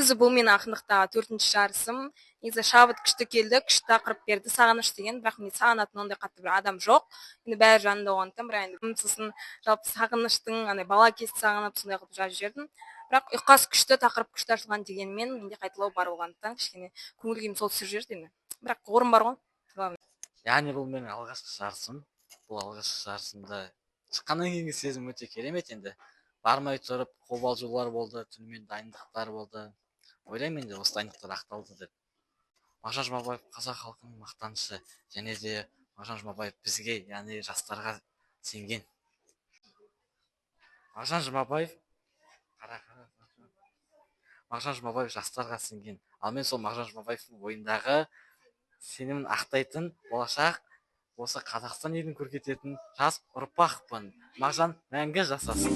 өзі бұл мен ақындықта 4-ші жарысым. Негізі шабыт күшті келді, күшті тақырып берді, сағыныш деген, бірақ мен сағынатын ондай қатты бір адам жоқ. Енді бәрі жанында болғандықтан, бірақ енді сосын жалпы сағыныштың андай бала кезді сағынып сондай қылып жазып жібердім. Бірақ ұйқас күшті, тақырып күшті ашылған дегенмен менде қайталау бар болғандықтан кішкене көңіл күйім сол түсіп жіберді енді. Бірақ орын бар ғой. Яғни бұл менің алғашқы жарысым. Бұл алғашқы жарысымда шыққаннан кейінгі сезім өте керемет енді. Бармай тұрып қобалжулар болды, түнімен дайындықтар болды. Ойлаймын енді осы дайындықтар ақталды деп. Мағжан Жұмабаев қазақ халқының мақтанышы, және де Мағжан Жұмабаев бізге, яғни жастарға сенген. Мағжан Жұмабаев жастарға сенген. Ал мен сол Мағжан Жұмабаевтың ойындағы сенімін ақтайтын, болашақ осы Қазақстан елін көркететін жас ұрпақпын. Мағжан мәңгі жасасын.